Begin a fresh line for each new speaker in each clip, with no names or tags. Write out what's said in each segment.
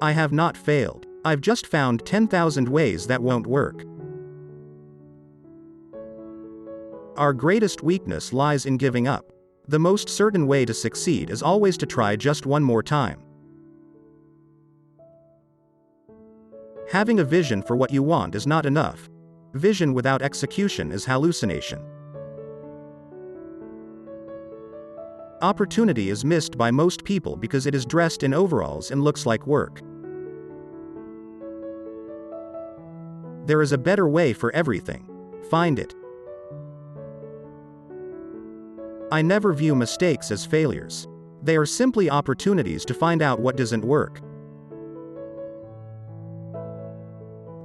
I have not failed. I've just found 10,000 ways that won't work. Our greatest weakness lies in giving up. The most certain way to succeed is always to try just one more time. Having a vision for what you want is not enough. Vision without execution is hallucination. Opportunity is missed by most people because it is dressed in overalls and looks like work. There is a better way for everything. Find it. I never view mistakes as failures. They are simply opportunities to find out what doesn't work.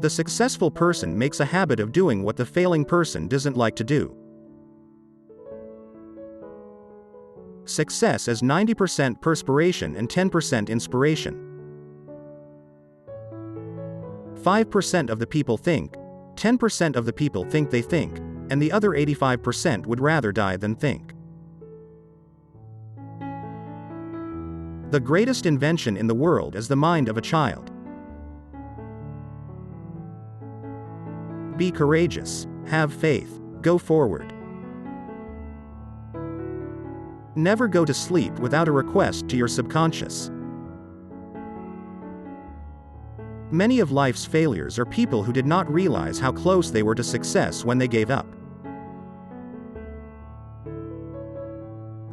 The successful person makes a habit of doing what the failing person doesn't like to do. Success is 90% perspiration and 10% inspiration. 5% of the people think, 10% of the people think they think, and the other 85% would rather die than think. The greatest invention in the world is the mind of a child. Be courageous, have faith, go forward. Never go to sleep without a request to your subconscious. Many of life's failures are people who did not realize how close they were to success when they gave up.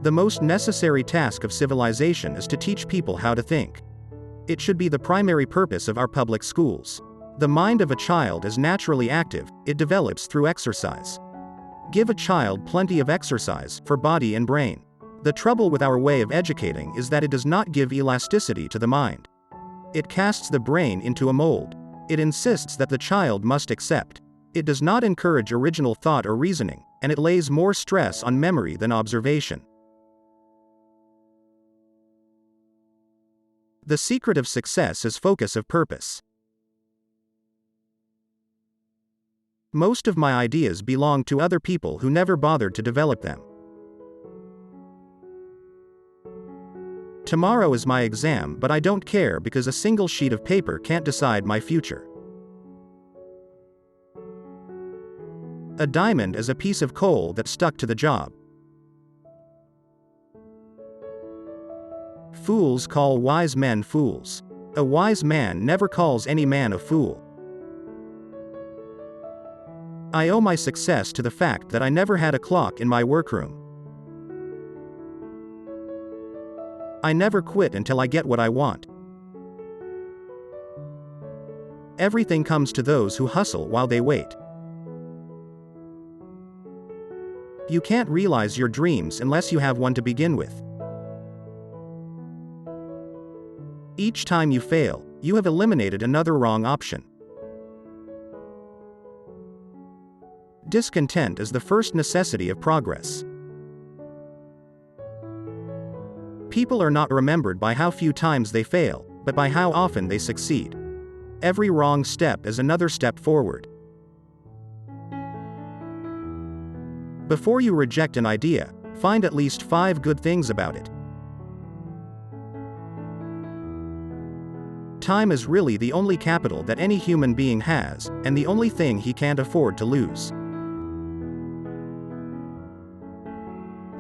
The most necessary task of civilization is to teach people how to think. It should be the primary purpose of our public schools. The mind of a child is naturally active, it develops through exercise. Give a child plenty of exercise for body and brain. The trouble with our way of educating is that it does not give elasticity to the mind. It casts the brain into a mold. It insists that the child must accept. It does not encourage original thought or reasoning, and it lays more stress on memory than observation. The secret of success is focus of purpose. Most of my ideas belong to other people who never bothered to develop them. Tomorrow is my exam, but I don't care because a single sheet of paper can't decide my future. A diamond is a piece of coal that stuck to the job. Fools call wise men fools. A wise man never calls any man a fool. I owe my success to the fact that I never had a clock in my workroom. I never quit until I get what I want. Everything comes to those who hustle while they wait. You can't realize your dreams unless you have one to begin with. Each time you fail, you have eliminated another wrong option. Discontent is the first necessity of progress. People are not remembered by how few times they fail, but by how often they succeed. Every wrong step is another step forward. Before you reject an idea, find at least 5 good things about it. Time is really the only capital that any human being has, and the only thing he can't afford to lose.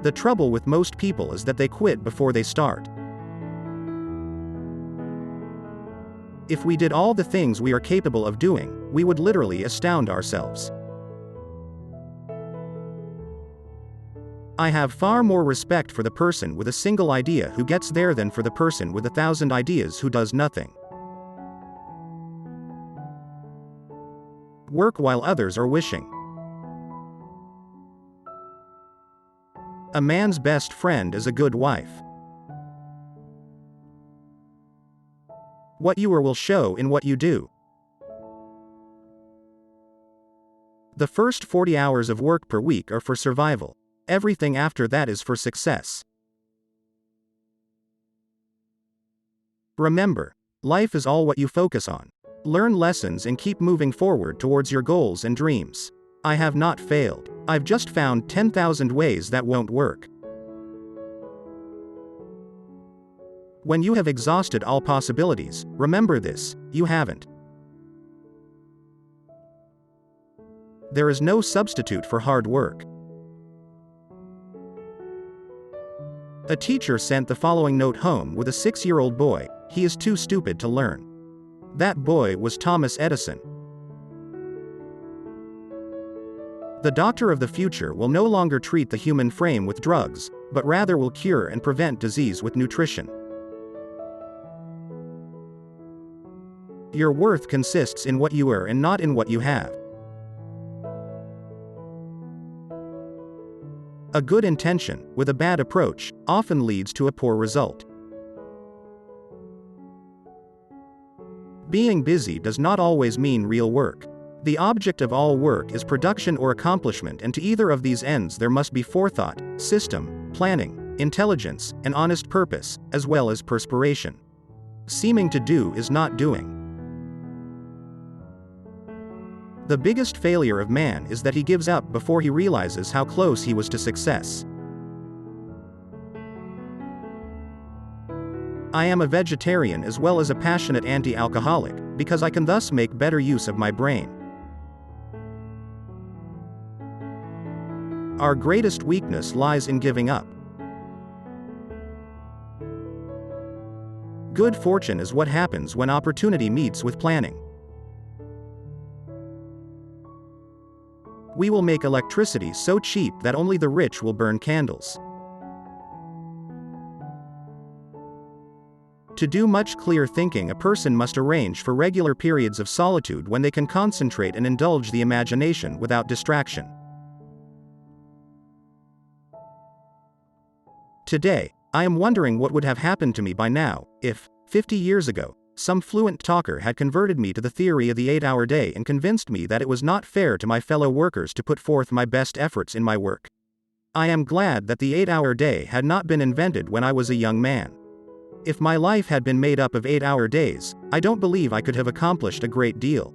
The trouble with most people is that they quit before they start. If we did all the things we are capable of doing, we would literally astound ourselves. I have far more respect for the person with a single idea who gets there than for the person with 1,000 ideas who does nothing. Work while others are wishing. A man's best friend is a good wife. What you are will show in what you do. The first 40 hours of work per week are for survival. Everything after that is for success. Remember, life is all what you focus on. Learn lessons and keep moving forward towards your goals and dreams. I have not failed. I've just found 10,000 ways that won't work. When you have exhausted all possibilities, remember this: you haven't. There is no substitute for hard work. A teacher sent the following note home with a 6-year-old boy: "He is too stupid to learn." That boy was Thomas Edison. The doctor of the future will no longer treat the human frame with drugs, but rather will cure and prevent disease with nutrition. Your worth consists in what you are and not in what you have. A good intention, with a bad approach, often leads to a poor result. Being busy does not always mean real work. The object of all work is production or accomplishment, and to either of these ends there must be forethought, system, planning, intelligence, and honest purpose, as well as perspiration. Seeming to do is not doing. The biggest failure of man is that he gives up before he realizes how close he was to success. I am a vegetarian as well as a passionate anti-alcoholic, because I can thus make better use of my brain. Our greatest weakness lies in giving up. Good fortune is what happens when opportunity meets with planning. We will make electricity so cheap that only the rich will burn candles. To do much clear thinking, a person must arrange for regular periods of solitude when they can concentrate and indulge the imagination without distraction. Today, I am wondering what would have happened to me by now, if, 50 years ago, some fluent talker had converted me to the theory of the 8-hour day and convinced me that it was not fair to my fellow workers to put forth my best efforts in my work. I am glad that the 8-hour day had not been invented when I was a young man. If my life had been made up of 8-hour days, I don't believe I could have accomplished a great deal.